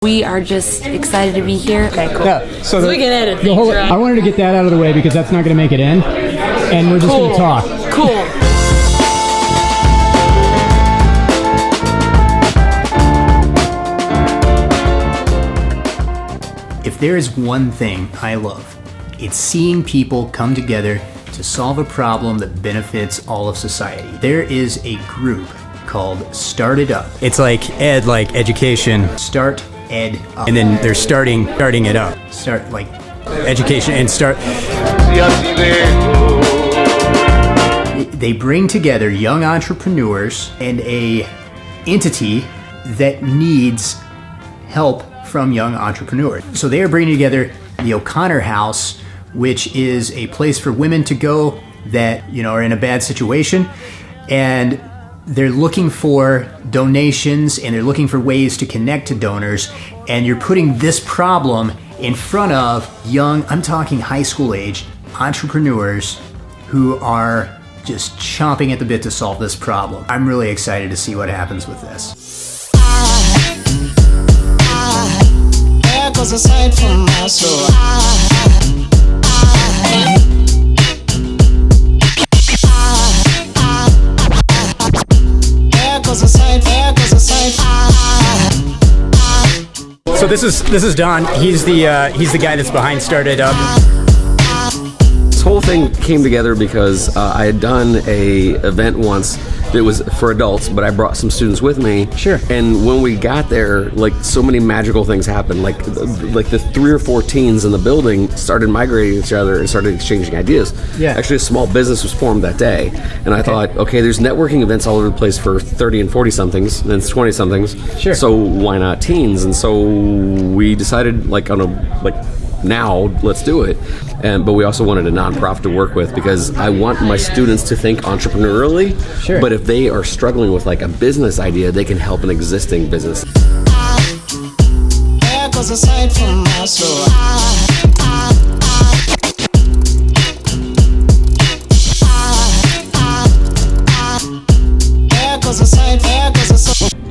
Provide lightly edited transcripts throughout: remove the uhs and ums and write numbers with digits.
We are just excited to be here. Okay, cool. Yeah, so we can edit things, right? I wanted to get that out of the way because that's not going to make it in, and we're just going to talk. Cool. If there is one thing I love, it's seeing people come together to solve a problem that benefits all of society. There is a group called Start It Up. It's like ed, like education. Start Ed Up. And then they're starting it up. Start like education and start. They bring together young entrepreneurs and a entity that needs help from young entrepreneurs. So they are bringing together the O'Connor House, which is a place for women to go that, are in a bad situation, and they're looking for donations and they're looking for ways to connect to donors, and you're putting this problem in front of young, I'm talking high school age entrepreneurs who are just chomping at the bit to solve this problem. I'm really excited to see what happens with this. Goes aside from my soul. So this is Don. He's the guy that's behind Start It Up. This whole thing came together because I had done a event once that was for adults, but I brought some students with me. Sure. And when we got there, like, so many magical things happened. Like the 3 or 4 teens in the building started migrating to each other and started exchanging ideas. Yeah. Actually, a small business was formed that day, and I thought, okay, there's networking events all over the place for 30 and 40 somethings, and then 20 somethings. Sure. So why not teens? And so we decided, now let's do it. But we also wanted a nonprofit to work with because I want my students to think entrepreneurially. Sure. But if they are struggling with like a business idea, they can help an existing business.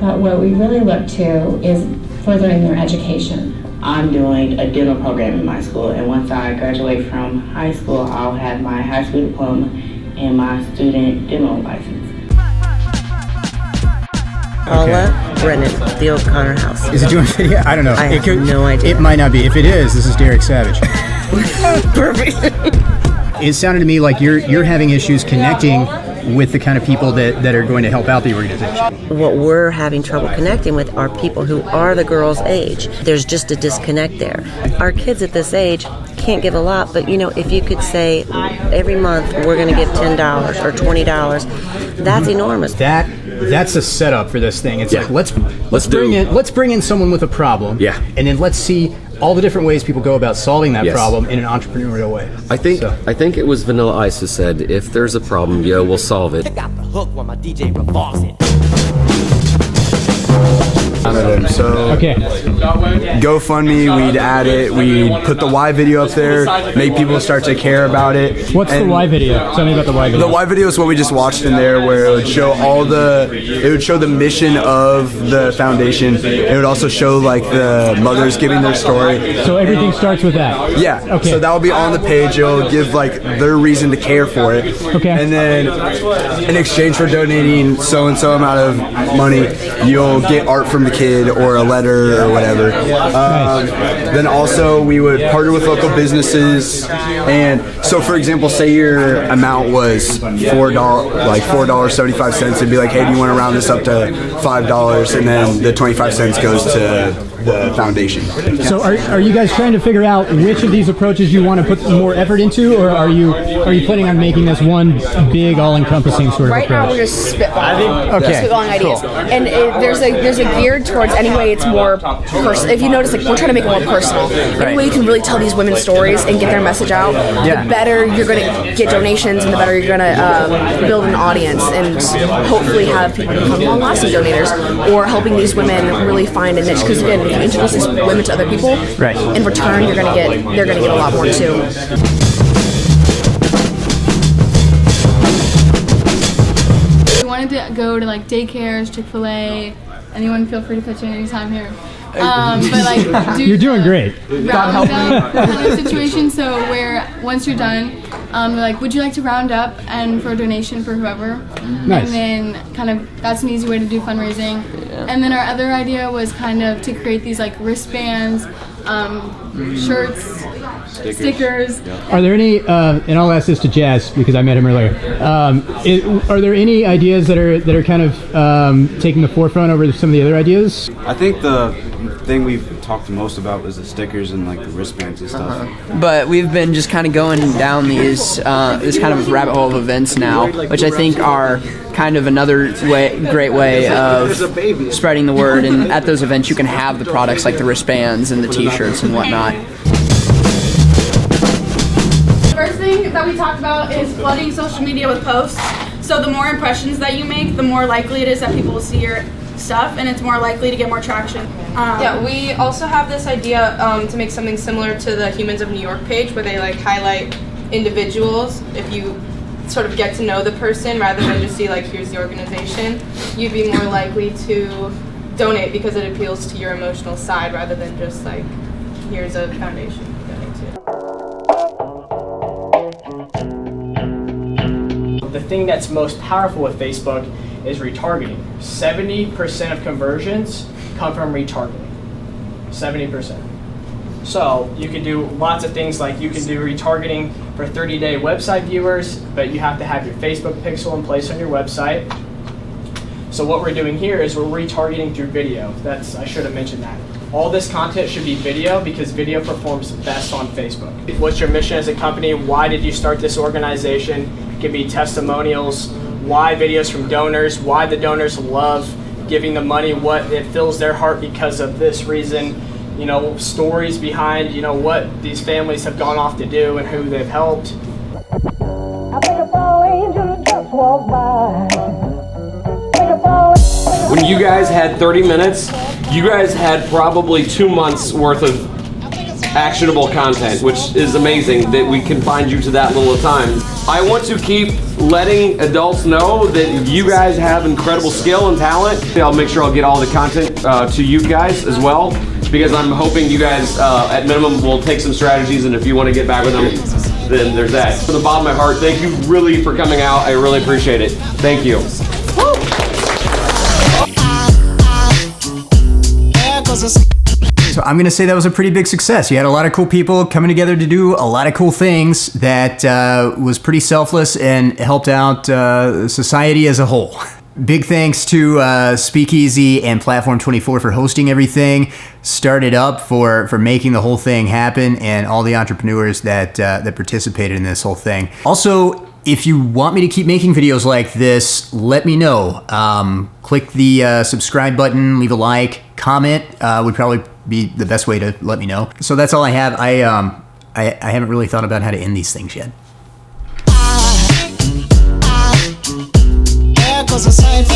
But what we really look to is furthering their education. I'm doing a dental program in my school, and once I graduate from high school, I'll have my high school diploma and my student dental license. Paula Brennan, the O'Connor House. Is it doing video? I don't know. I have no idea. It might not be. If it is, this is Derik Savage. Perfect. It sounded to me like you're having issues connecting with the kind of people that are going to help out the organization. What we're having trouble connecting with are people who are the girls' age. There's just a disconnect there. Our kids at this age can't give a lot, but if you could say every month we're going to give $10 or $20, that's enormous. That's a setup for this thing. It's Yeah. like let's bring in someone with a problem. Yeah. And then let's see all the different ways people go about solving that Yes. problem in an entrepreneurial way. I think it was Vanilla Ice who said, if there's a problem, we'll solve it. Got the hook when my DJ revolves it. So Okay. GoFundMe, we'd add it, we'd put the Y video up there, make people start to care about it. What's the Y video? Tell me about the Y video. The Y video is what we just watched in there, where it would show the mission of the foundation. It would also show like the mothers giving their story. So everything starts with that. Yeah. Okay. So that will be on the page. It'll give like their reason to care for it. Okay. And then in exchange for donating so and so amount of money, you'll get art from the kid or a letter or whatever. Then also we would partner with local businesses, and so for example, say your amount was $4.75, it'd be like, hey, do you want to round this up to $5, and then the 25 cents goes to the foundation. So are you guys trying to figure out which of these approaches you want to put more effort into, or are you planning on making this one big, all-encompassing sort of right approach? Now we're just spitballing, Okay. spitballing ideas, and there's a geared towards any way it's more personal. If you notice, like, we're trying to make it more personal. Any way you can really tell these women's stories and get their message out, Yeah. the better you're going to get donations, and the better you're going to build an audience, and hopefully have people become long-lasting donators, or helping these women really find a niche. Because again, if you introduce these women to other people, Right. in return, they're going to get a lot more too. We wanted to go to like daycares, Chick-fil-A. Anyone feel free to pitch in anytime here. But like, You're doing great. Round up kind of situation. So where once you're done, they're like, would you like to round up and for a donation for whoever? Nice. And then kind of that's an easy way to do fundraising. And then our other idea was kind of to create these like wristbands, shirts, stickers. Are there any, and I'll ask this to Jazz because I met him earlier. Are there any ideas that are kind of taking the forefront over some of the other ideas? I think the thing we've talked the most about was the stickers and like the wristbands and stuff. But we've been just kind of going down these this kind of rabbit hole of events now, which I think are kind of another great way of spreading the word. And at those events, you can have the products like the wristbands and the T-shirts and whatnot. First thing that we talked about is flooding social media with posts. So the more impressions that you make, the more likely it is that people will see your stuff, and it's more likely to get more traction. Yeah, we also have this idea to make something similar to the Humans of New York page, where they like highlight individuals. If you sort of get to know the person rather than just see like here's the organization, you'd be more likely to donate because it appeals to your emotional side rather than just like here's a foundation to donate to. The thing that's most powerful with Facebook is retargeting. 70% of conversions come from retargeting. 70%. So you can do lots of things, like you can do retargeting for 30-day website viewers, but you have to have your Facebook pixel in place on your website. So what we're doing here is we're retargeting through video. I should have mentioned that. All this content should be video because video performs best on Facebook. What's your mission as a company? Why did you start this organization? It can be testimonials, why videos from donors, why the donors love giving the money, what it fills their heart because of this reason, you know, stories behind, you know, what these families have gone off to do and who they've helped. When you guys had 30 minutes, you guys had probably 2 months worth of actionable content, which is amazing that we can find you to that little time. I want to keep letting adults know that you guys have incredible skill and talent. I'll make sure I'll get all the content to you guys as well, because I'm hoping you guys at minimum will take some strategies, and if you want to get back with them, then there's that. From the bottom of my heart, thank you really for coming out. I really appreciate it. Thank you. So I'm going to say that was a pretty big success. You had a lot of cool people coming together to do a lot of cool things that was pretty selfless and helped out society as a whole. Big thanks to Speakeasy and Platform 24 for hosting everything, Started Up for making the whole thing happen, and all the entrepreneurs that participated in this whole thing. Also, if you want me to keep making videos like this, let me know. Click the subscribe button, leave a like, comment would probably be the best way to let me know. So that's all I have. I haven't really thought about how to end these things yet. There goes a sight,